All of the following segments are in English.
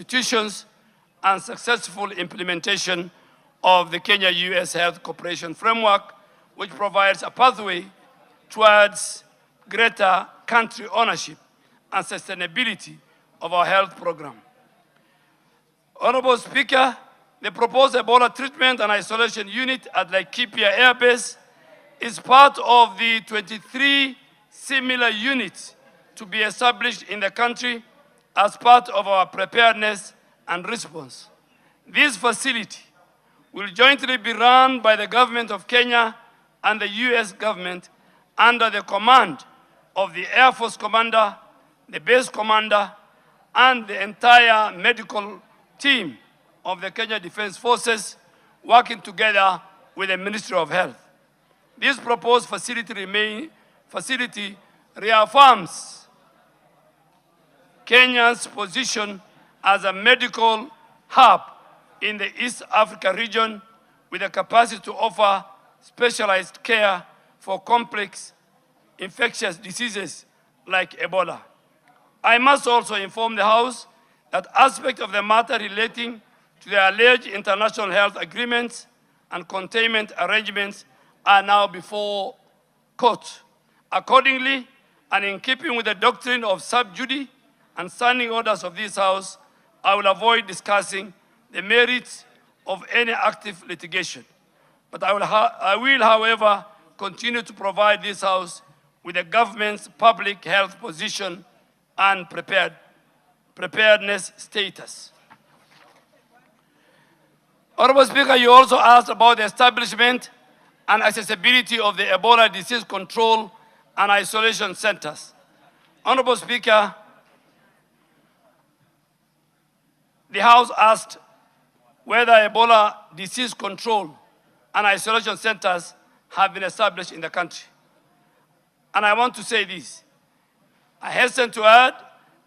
institutions and successful implementation of the Kenya-US Health Cooperation Framework, which provides a pathway towards greater country ownership and sustainability of our health program. Honorable Speaker, the proposed Ebola treatment and isolation unit at Laikipia Air Base is part of the 23 similar units to be established in the country as part of our preparedness and response. This facility will jointly be run by the government of Kenya and the US government under the command of the Air Force Commander, the base commander, and the entire medical team of the Kenya Defense Forces working together with the Ministry of Health. This proposed facility reaffirms Kenya's position as a medical hub in the East Africa region with the capacity to offer specialized care for complex infectious diseases like Ebola. I must also inform the House that aspects of the matter relating to the alleged international health agreements and containment arrangements are now before court. Accordingly, and in keeping with the doctrine of sub judice and standing orders of this House, I will avoid discussing the merits of any active litigation. But I will, however, continue to provide this House with the government's public health position and preparedness status. Honorable Speaker, you also asked about the establishment and accessibility of the Ebola disease control and isolation centers. Honorable Speaker, the House asked whether Ebola disease control and isolation centers have been established in the country. And I want to say this. I hasten to add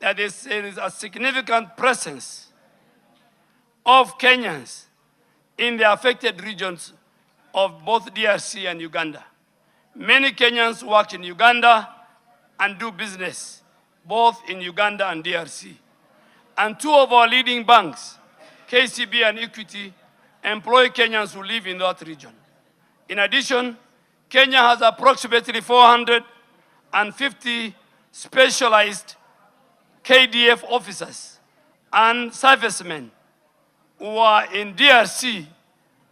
that there is a significant presence of Kenyans in the affected regions of both DRC and Uganda. Many Kenyans work in Uganda and do business both in Uganda and DRC. And two of our leading banks, KCB and Equity, employ Kenyans who live in that region. In addition, Kenya has approximately 450 specialized KDF officers and servicemen who are in DRC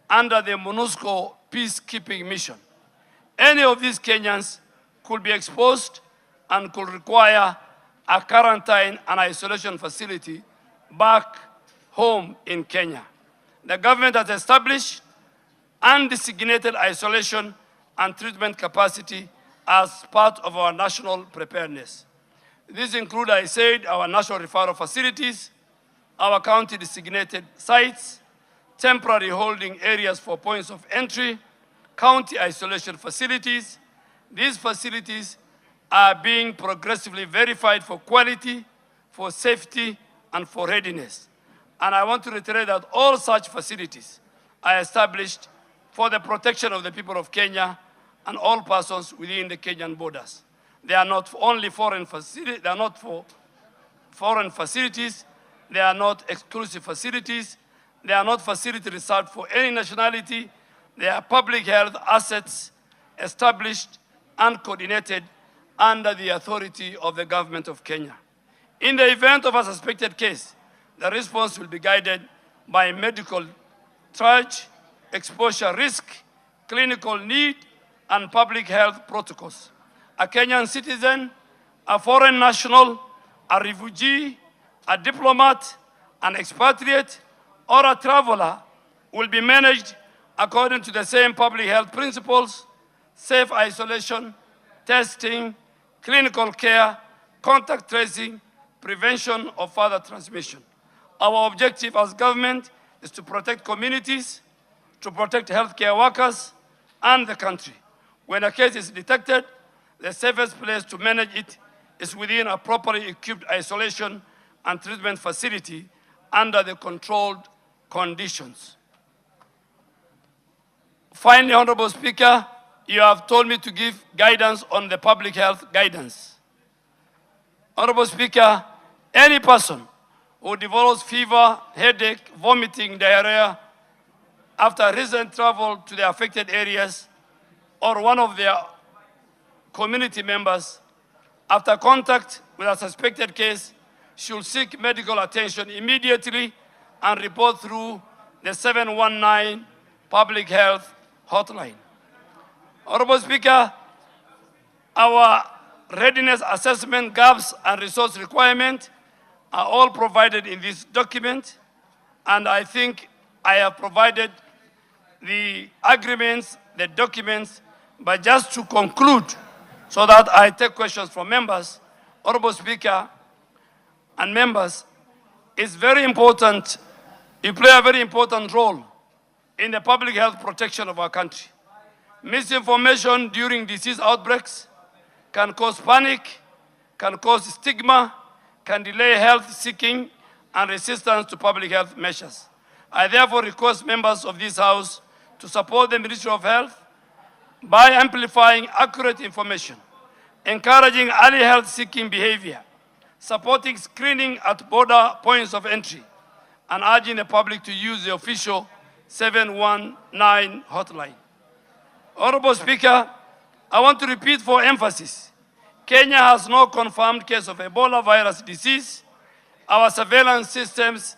under the MONUSCO peacekeeping mission. Any of these Kenyans could be exposed and could require a quarantine and isolation facility back home in Kenya. The government has established undesignated isolation and treatment capacity as part of our national preparedness. These include, I said, our national referral facilities, our county designated sites, temporary holding areas for points of entry, county isolation facilities. These facilities are being progressively verified for quality, for safety, and for readiness. And I want to reiterate that all such facilities are established for the protection of the people of Kenya and all persons within the Kenyan borders. They are not only foreign facilities, they are not for foreign facilities, they are not exclusive facilities, they are not facilities reserved for any nationality, they are public health assets established and coordinated under the authority of the government of Kenya. In the event of a suspected case, the response will be guided by medical triage, exposure risk, clinical need, and public health protocols. A Kenyan citizen, a foreign national, a refugee, a diplomat, an expatriate, or a traveler will be managed according to the same public health principles: safe isolation, testing, clinical care, contact tracing, prevention of further transmission. Our objective as government is to protect communities, to protect healthcare workers and the country. When a case is detected, the safest place to manage it is within a properly equipped isolation and treatment facility under the controlled conditions. Finally, Honorable Speaker, you have told me to give guidance on the public health guidance. Honorable Speaker, any person who develops fever, headache, vomiting, diarrhea after recent travel to the affected areas, or one of their community members, after contact with a suspected case, should seek medical attention immediately and report through the 719 public health hotline. Honorable Speaker, our readiness assessment gaps and resource requirements are all provided in this document, and I think I have provided the agreements, the documents, but just to conclude, so that I take questions from members, Honorable Speaker and members, it's very important, you play a very important role in the public health protection of our country. Misinformation during disease outbreaks can cause panic, can cause stigma, can delay health seeking and resistance to public health measures. I therefore request members of this House to support the Ministry of Health by amplifying accurate information, encouraging early health seeking behavior, supporting screening at border points of entry, and urging the public to use the official 719 hotline. Honorable Speaker, I want to repeat for emphasis, Kenya has no confirmed case of Ebola virus disease. Our surveillance systems